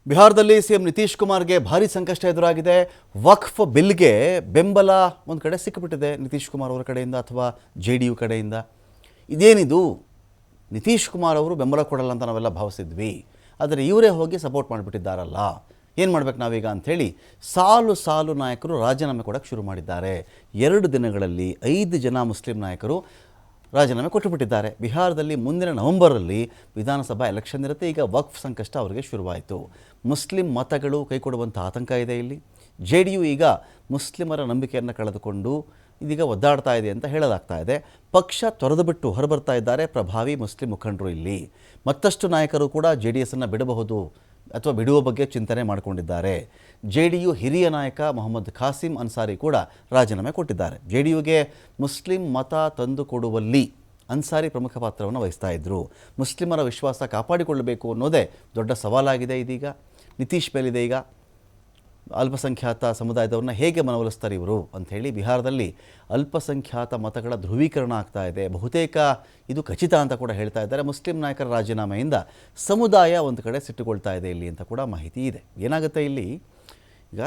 ಬಿಹಾರದಲ್ಲಿ ಸಿಎಂ ನಿತೀಶ್ ಕುಮಾರ್ಗೆ ಭಾರಿ ಸಂಕಷ್ಟ ಎದುರಾಗಿದೆ. ವಕ್ಫ್ ಬಿಲ್ಗೆ ಬೆಂಬಲ ಒಂದು ಕಡೆ ಸಿಕ್ಕಿಬಿಟ್ಟಿದೆ ನಿತೀಶ್ ಕುಮಾರ್ ಅವರ ಕಡೆಯಿಂದ ಅಥವಾ JDU ಕಡೆಯಿಂದ. ಇದೇನಿದು, ನಿತೀಶ್ ಕುಮಾರ್ ಅವರು ಬೆಂಬಲ ಕೊಡಲ್ಲ ಅಂತ ನಾವೆಲ್ಲ ಭಾವಿಸಿದ್ವಿ, ಆದರೆ ಇವರೇ ಹೋಗಿ ಸಪೋರ್ಟ್ ಮಾಡಿಬಿಟ್ಟಿದ್ದಾರಲ್ಲ, ಏನು ಮಾಡ್ಬೇಕು ನಾವೀಗ ಅಂಥೇಳಿ ಸಾಲು ಸಾಲು ನಾಯಕರು ರಾಜೀನಾಮೆ ಕೊಡೋಕ್ಕೆ ಶುರು ಮಾಡಿದ್ದಾರೆ. 2 ದಿನಗಳಲ್ಲಿ 5 ಜನ ಮುಸ್ಲಿಂ ನಾಯಕರು ರಾಜೀನಾಮೆ ಕೊಟ್ಟುಬಿಟ್ಟಿದ್ದಾರೆ. ಬಿಹಾರದಲ್ಲಿ ಮುಂದಿನ ನವೆಂಬರಲ್ಲಿ ವಿಧಾನಸಭಾ ಎಲೆಕ್ಷನ್ ಇರುತ್ತೆ. ಈಗ ವಕ್ಫ್ ಸಂಕಷ್ಟ ಅವರಿಗೆ ಶುರುವಾಯಿತು. ಮುಸ್ಲಿಂ ಮತಗಳು ಕೈಕೊಡುವಂಥ ಆತಂಕ ಇದೆ ಇಲ್ಲಿ. JDU ಈಗ ಮುಸ್ಲಿಮರ ನಂಬಿಕೆಯನ್ನು ಕಳೆದುಕೊಂಡು ಇದೀಗ ಒದ್ದಾಡ್ತಾ ಇದೆ ಅಂತ ಹೇಳಲಾಗ್ತಾ ಇದೆ. ಪಕ್ಷ ತೊರೆದು ಬಿಟ್ಟು ಹೊರಬರ್ತಾ ಇದ್ದಾರೆ ಪ್ರಭಾವಿ ಮುಸ್ಲಿಂ ಮುಖಂಡರು. ಇಲ್ಲಿ ಮತ್ತಷ್ಟು ನಾಯಕರು ಕೂಡ JDSನ್ನು ಬಿಡಬಹುದು ಅಥವಾ ಬಿಡುವ ಬಗ್ಗೆ ಚಿಂತನೆ ಮಾಡಿಕೊಂಡಿದ್ದಾರೆ. JDU ಹಿರಿಯ ನಾಯಕ ಮೊಹಮ್ಮದ್ ಖಾಸಿಂ ಅನ್ಸಾರಿ ಕೂಡ ರಾಜೀನಾಮೆ ಕೊಟ್ಟಿದ್ದಾರೆ. JDUಗೆ ಮುಸ್ಲಿಂ ಮತ ತಂದುಕೊಡುವಲ್ಲಿ ಅನ್ಸಾರಿ ಪ್ರಮುಖ ಪಾತ್ರವನ್ನು ವಹಿಸ್ತಾ ಇದ್ದರು. ಮುಸ್ಲಿಮರ ವಿಶ್ವಾಸ ಕಾಪಾಡಿಕೊಳ್ಳಬೇಕು ಅನ್ನೋದೇ ದೊಡ್ಡ ಸವಾಲಾಗಿದೆ ಇದೀಗ ನಿತೀಶ್ ಮೇಲಿದೆ. ಈಗ ಅಲ್ಪಸಂಖ್ಯಾತ ಸಮುದಾಯದವ್ರನ್ನ ಹೇಗೆ ಮನವೊಲಿಸ್ತಾರೆ ಇವರು ಅಂಥೇಳಿ ಬಿಹಾರದಲ್ಲಿ ಅಲ್ಪಸಂಖ್ಯಾತ ಮತಗಳ ಧ್ರುವೀಕರಣ ಆಗ್ತಾ ಇದೆ. ಬಹುತೇಕ ಇದು ಖಚಿತ ಅಂತ ಕೂಡ ಹೇಳ್ತಾ ಇದ್ದಾರೆ. ಮುಸ್ಲಿಂ ನಾಯಕರ ರಾಜೀನಾಮೆಯಿಂದ ಸಮುದಾಯ ಒಂದು ಕಡೆ ಸಿಟ್ಟುಕೊಳ್ತಾ ಇದೆ ಇಲ್ಲಿ ಅಂತ ಕೂಡ ಮಾಹಿತಿ ಇದೆ. ಏನಾಗುತ್ತೆ ಇಲ್ಲಿ, ಈಗ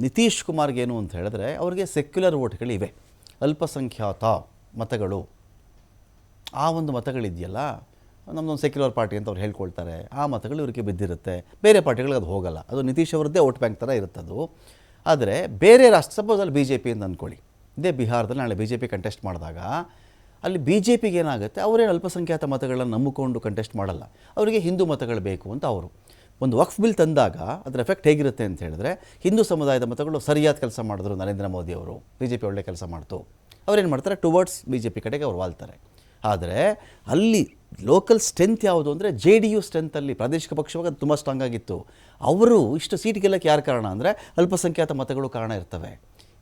ನಿತೀಶ್ ಕುಮಾರ್ಗೇನು ಅಂತ ಹೇಳಿದ್ರೆ ಅವರಿಗೆ ಸೆಕ್ಯುಲರ್ ವೋಟ್ಗಳಿವೆ, ಅಲ್ಪಸಂಖ್ಯಾತ ಮತಗಳು. ಆ ಒಂದು ಮತಗಳಿದೆಯಲ್ಲ, ನಮ್ಮದೊಂದು ಸೆಕ್ಯುಲರ್ ಪಾರ್ಟಿ ಅಂತ ಅವ್ರು ಹೇಳ್ಕೊಳ್ತಾರೆ, ಆ ಮತಗಳು ಇವರಿಗೆ ಬಿದ್ದಿರುತ್ತೆ. ಬೇರೆ ಪಾರ್ಟಿಗಳಿಗೆ ಅದು ಹೋಗಲ್ಲ, ಅದು ನಿತೀಶ್ ಅವರದ್ದೇ ವೋಟ್ ಬ್ಯಾಂಕ್ ಥರ ಇರುತ್ತದು. ಆದರೆ ಬೇರೆ ರಾಷ್ಟ್ರ, ಸಪೋಸ್ ಅಲ್ಲಿ BJP ಅಂತ ಅಂದ್ಕೊಳ್ಳಿ, ಇದೇ ಬಿಹಾರದಲ್ಲಿ ನಾಳೆ BJP ಕಂಟೆಸ್ಟ್ ಮಾಡಿದಾಗ ಅಲ್ಲಿ BJPಗೆ ಏನಾಗುತ್ತೆ, ಅವರೇನು ಅಲ್ಪಸಂಖ್ಯಾತ ಮತಗಳನ್ನು ನಂಬಿಕೊಂಡು ಕಂಟೆಸ್ಟ್ ಮಾಡಲ್ಲ, ಅವರಿಗೆ ಹಿಂದೂ ಮತಗಳು ಬೇಕು ಅಂತ ಅವರು ಒಂದು ವಕ್ಫ್ ಬಿಲ್ ತಂದಾಗ ಅದರ ಎಫೆಕ್ಟ್ ಹೇಗಿರುತ್ತೆ ಅಂತ ಹೇಳಿದ್ರೆ, ಹಿಂದೂ ಸಮುದಾಯದ ಮತಗಳು ಸರಿಯಾದ ಕೆಲಸ ಮಾಡಿದ್ರು ನರೇಂದ್ರ ಮೋದಿ ಅವರು, BJP ಒಳ್ಳೆ ಕೆಲಸ ಮಾಡ್ತು, ಅವರೇನು ಮಾಡ್ತಾರೆ ಟುವರ್ಡ್ಸ್ BJP ಕಡೆಗೆ ಅವ್ರು ವಾಲ್ತಾರೆ. ಆದರೆ ಅಲ್ಲಿ ಲೋಕಲ್ ಸ್ಟ್ರೆಂತ್ ಯಾವುದು ಅಂದರೆ JDU ಸ್ಟ್ರೆಂತಲ್ಲಿ ಪ್ರಾದೇಶಿಕ ಪಕ್ಷವಾಗ ತುಂಬ ಸ್ಟ್ರಾಂಗ್ ಆಗಿತ್ತು. ಅವರು ಇಷ್ಟು ಸೀಟ್ ಗೆಲ್ಲಕ್ಕೆ ಯಾರು ಕಾರಣ ಅಂದರೆ ಅಲ್ಪಸಂಖ್ಯಾತ ಮತಗಳು ಕಾರಣ ಇರ್ತವೆ.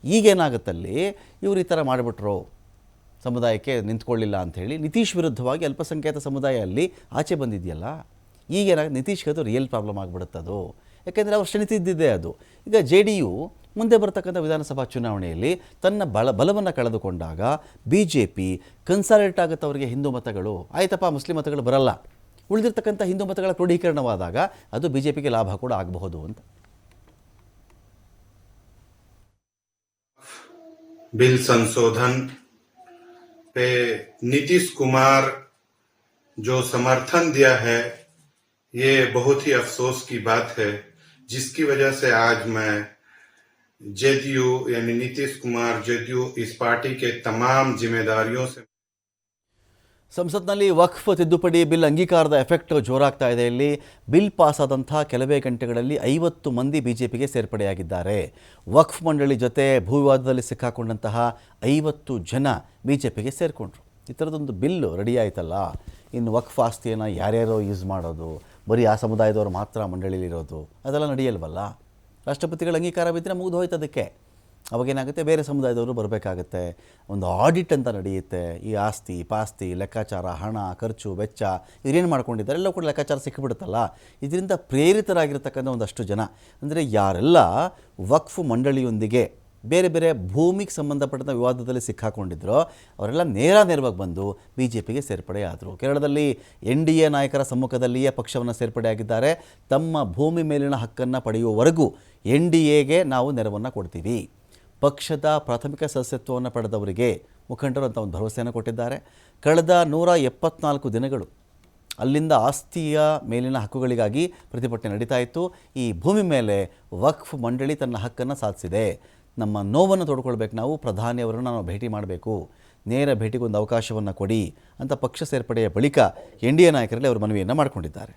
ಈಗೇನಾಗುತ್ತಲ್ಲಿ ಇವರು ಈ ಥರ ಮಾಡಿಬಿಟ್ರು, ಸಮುದಾಯಕ್ಕೆ ನಿಂತ್ಕೊಳ್ಳಿಲ್ಲ ಅಂಥೇಳಿ ನಿತೀಶ್ ವಿರುದ್ಧವಾಗಿ ಅಲ್ಪಸಂಖ್ಯಾತ ಸಮುದಾಯ ಅಲ್ಲಿ ಆಚೆ ಬಂದಿದೆಯಲ್ಲ, ಈಗೇನಾಗುತ್ತೆ ನಿತೀಶ್ಗೆ ಅದು ರಿಯಲ್ ಪ್ರಾಬ್ಲಮ್ ಆಗಿಬಿಡುತ್ತದು. ಯಾಕೆಂದರೆ ಅವ್ರು ಸ್ಟ್ರೆಂತ್ ಇದ್ದಿದ್ದೇ ಅದು. ಈಗ JDU ಮುಂದೆ ಬರ್ತಕ್ಕಂಥ ವಿಧಾನಸಭಾ ಚುನಾವಣೆಯಲ್ಲಿ ತನ್ನ ಬಲವನ್ನು ಕಳೆದುಕೊಂಡಾಗ BJP ಕನ್ಸಾಲಿಡೇಟ್ ಆಗುತ್ತೆ ಅವರಿಗೆ ಹಿಂದೂ ಮತಗಳು. ಆಯ್ತಪ್ಪ, ಮುಸ್ಲಿಂ ಮತಗಳು ಬರಲ್ಲ, ಉಳಿದಿರ್ತಕ್ಕಂಥ ಹಿಂದೂ ಮತಗಳ ಕ್ರೋಢೀಕರಣವಾದಾಗ ಅದು BJPಗೆ ಲಾಭ ಕೂಡ ಆಗಬಹುದು ಅಂತ. बिल संशोधन पे नीतीश कुमार जो समर्थन दिया है, ये बहुत ही अफसोस की बात है, जिसकी वजह से आज मैं JDU यानी नीतीश कुमार JDU इस पार्टी के तमाम जिम्मेदारियों से ಸಂಸತ್ನಲ್ಲಿ ವಕ್ಫ್ ತಿದ್ದುಪಡಿ ಬಿಲ್ ಅಂಗೀಕಾರದ ಎಫೆಕ್ಟ್ ಜೋರಾಗ್ತಾ ಇದೆ. ಇಲ್ಲಿ ಬಿಲ್ ಪಾಸ್ ಆದಂಥ ಕೆಲವೇ ಗಂಟೆಗಳಲ್ಲಿ 50 ಮಂದಿ BJPಗೆ ಸೇರ್ಪಡೆಯಾಗಿದ್ದಾರೆ. ವಕ್ಫ್ ಮಂಡಳಿ ಜೊತೆ ಭೂವಿವಾದದಲ್ಲಿ ಸಿಕ್ಕಾಕೊಂಡಂತಹ 50 ಜನ BJPಗೆ ಸೇರಿಕೊಂಡ್ರು. ಈ ಥರದೊಂದು ಬಿಲ್ಲು ರೆಡಿ ಆಯ್ತಲ್ಲ, ಇನ್ನು ವಕ್ಫ್ ಆಸ್ತಿಯನ್ನು ಯಾರ್ಯಾರೋ ಯೂಸ್ ಮಾಡೋದು, ಬರೀ ಆ ಸಮುದಾಯದವರು ಮಾತ್ರ ಮಂಡಳಿಲಿರೋದು, ಅದೆಲ್ಲ ನಡೆಯಲ್ವಲ್ಲ. ರಾಷ್ಟ್ರಪತಿಗಳ ಅಂಗೀಕಾರ ಬಿದ್ದರೆ ಮುಗಿದು ಹೋಯ್ತು. ಅದಕ್ಕೆ ಅವಾಗೇನಾಗುತ್ತೆ, ಬೇರೆ ಸಮುದಾಯದವರು ಬರಬೇಕಾಗತ್ತೆ, ಒಂದು ಆಡಿಟ್ ಅಂತ ನಡೆಯುತ್ತೆ. ಈ ಆಸ್ತಿ ಪಾಸ್ತಿ ಲೆಕ್ಕಾಚಾರ, ಹಣ ಖರ್ಚು ವೆಚ್ಚ ಇವರೇನು ಮಾಡ್ಕೊಂಡಿದ್ದಾರೆ ಎಲ್ಲ ಕೂಡ ಲೆಕ್ಕಾಚಾರ ಸಿಕ್ಕಿಬಿಡುತ್ತಲ್ಲ. ಇದರಿಂದ ಪ್ರೇರಿತರಾಗಿರ್ತಕ್ಕಂಥ ಒಂದಷ್ಟು ಜನ, ಅಂದರೆ ಯಾರೆಲ್ಲ ವಕ್ಫ್ ಮಂಡಳಿಯೊಂದಿಗೆ ಬೇರೆ ಬೇರೆ ಭೂಮಿಗೆ ಸಂಬಂಧಪಟ್ಟಂಥ ವಿವಾದದಲ್ಲಿ ಸಿಕ್ಕಾಕೊಂಡಿದ್ರೋ ಅವರೆಲ್ಲ ನೇರವಾಗಿ ಬಂದು BJPಗೆ ಸೇರ್ಪಡೆಯಾದರು. ಕೇರಳದಲ್ಲಿ NDA ನಾಯಕರ ಸಮ್ಮುಖದಲ್ಲಿಯೇ ಪಕ್ಷವನ್ನು ಸೇರ್ಪಡೆಯಾಗಿದ್ದಾರೆ. ತಮ್ಮ ಭೂಮಿ ಮೇಲಿನ ಹಕ್ಕನ್ನು ಪಡೆಯುವವರೆಗೂ NDAಗೆ ನಾವು ನೆರವನ್ನು ಕೊಡ್ತೀವಿ. ಪಕ್ಷದ ಪ್ರಾಥಮಿಕ ಸದಸ್ಯತ್ವವನ್ನು ಪಡೆದವರಿಗೆ ಮುಖಂಡರು ಅಂತ ಒಂದು ಭರವಸೆಯನ್ನು ಕೊಟ್ಟಿದ್ದಾರೆ. ಕಳೆದ 174 ದಿನಗಳು ಅಲ್ಲಿಂದ ಆಸ್ತಿಯ ಮೇಲಿನ ಹಕ್ಕುಗಳಿಗಾಗಿ ಪ್ರತಿಭಟನೆ ನಡೀತಾ ಇತ್ತು. ಈ ಭೂಮಿ ಮೇಲೆ ವಕ್ಫ್ ಮಂಡಳಿ ತನ್ನ ಹಕ್ಕನ್ನು ಸಾಧಿಸಿದೆ. ನಮ್ಮ ನೋವನ್ನು ತೋಡ್ಕೊಳ್ಬೇಕು, ನಾವು ಪ್ರಧಾನಿಯವರನ್ನು ನಾವು ಭೇಟಿ ಮಾಡಬೇಕು, ನೇರ ಭೇಟಿಗೊಂದು ಅವಕಾಶವನ್ನು ಕೊಡಿ ಅಂತ ಪಕ್ಷ ಸೇರ್ಪಡೆಯ ಬಳಿಕ NDA ನಾಯಕರಲ್ಲಿ ಅವರು ಮನವಿಯನ್ನು ಮಾಡಿಕೊಂಡಿದ್ದಾರೆ.